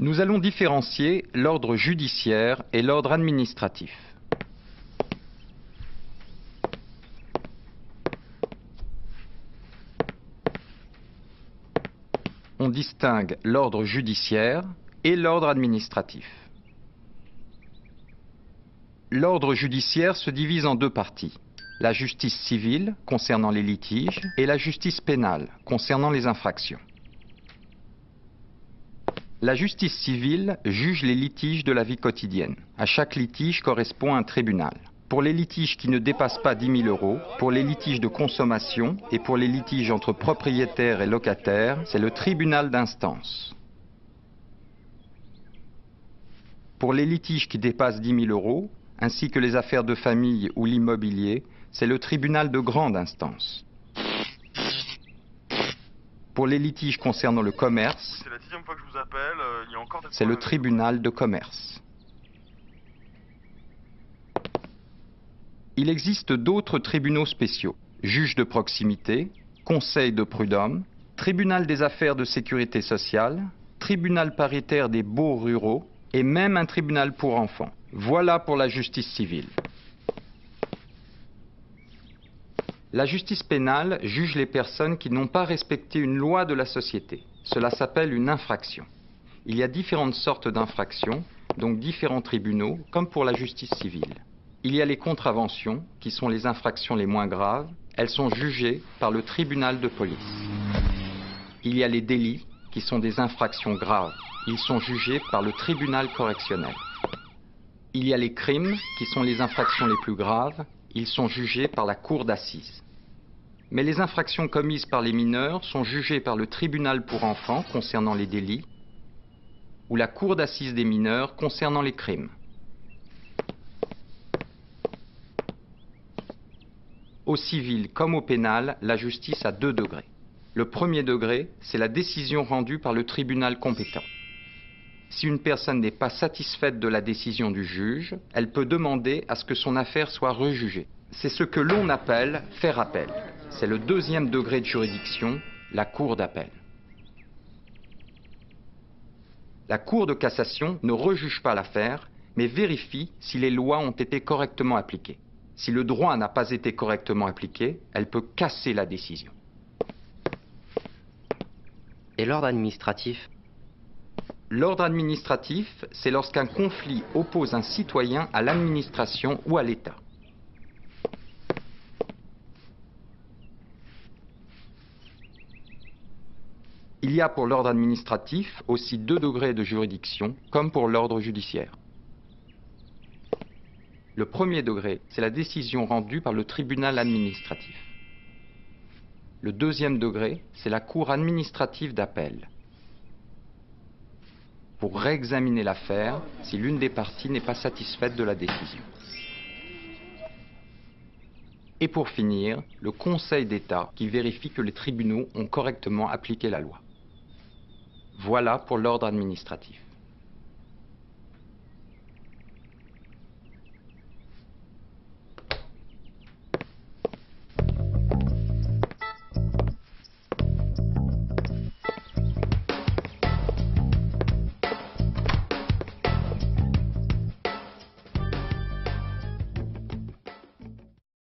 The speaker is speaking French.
Nous allons différencier l'ordre judiciaire et l'ordre administratif. On distingue l'ordre judiciaire et l'ordre administratif. L'ordre judiciaire se divise en deux parties. La justice civile, concernant les litiges, et la justice pénale, concernant les infractions. La justice civile juge les litiges de la vie quotidienne. À chaque litige correspond un tribunal. Pour les litiges qui ne dépassent pas 10 000 €, pour les litiges de consommation et pour les litiges entre propriétaires et locataires, c'est le tribunal d'instance. Pour les litiges qui dépassent 10 000 €, ainsi que les affaires de famille ou l'immobilier, c'est le tribunal de grande instance. Pour les litiges concernant le commerce, c'est la 10e fois que je vous appelle, il y a encore des c'est le problèmes. tribunal de commerce. Il existe d'autres tribunaux spéciaux, juge de proximité, conseil de prud'homme, tribunal des affaires de sécurité sociale, tribunal paritaire des baux ruraux et même un tribunal pour enfants. Voilà pour la justice civile. La justice pénale juge les personnes qui n'ont pas respecté une loi de la société. Cela s'appelle une infraction. Il y a différentes sortes d'infractions, donc différents tribunaux, comme pour la justice civile. Il y a les contraventions, qui sont les infractions les moins graves. Elles sont jugées par le tribunal de police. Il y a les délits, qui sont des infractions graves. Ils sont jugés par le tribunal correctionnel. Il y a les crimes, qui sont les infractions les plus graves. Ils sont jugés par la cour d'assises. Mais les infractions commises par les mineurs sont jugées par le tribunal pour enfants concernant les délits ou la cour d'assises des mineurs concernant les crimes. Au civil comme au pénal, la justice a 2 degrés. Le premier degré, c'est la décision rendue par le tribunal compétent. Si une personne n'est pas satisfaite de la décision du juge, elle peut demander à ce que son affaire soit rejugée. C'est ce que l'on appelle faire appel. C'est le 2e degré de juridiction, la cour d'appel. La cour de cassation ne rejuge pas l'affaire, mais vérifie si les lois ont été correctement appliquées. Si le droit n'a pas été correctement appliqué, elle peut casser la décision. Et l'ordre administratif? L'ordre administratif, c'est lorsqu'un conflit oppose un citoyen à l'administration ou à l'État. Il y a pour l'ordre administratif aussi 2 degrés de juridiction, comme pour l'ordre judiciaire. Le premier degré, c'est la décision rendue par le tribunal administratif. Le 2e degré, c'est la cour administrative d'appel, pour réexaminer l'affaire si l'une des parties n'est pas satisfaite de la décision. Et pour finir, le Conseil d'État qui vérifie que les tribunaux ont correctement appliqué la loi. Voilà pour l'ordre administratif.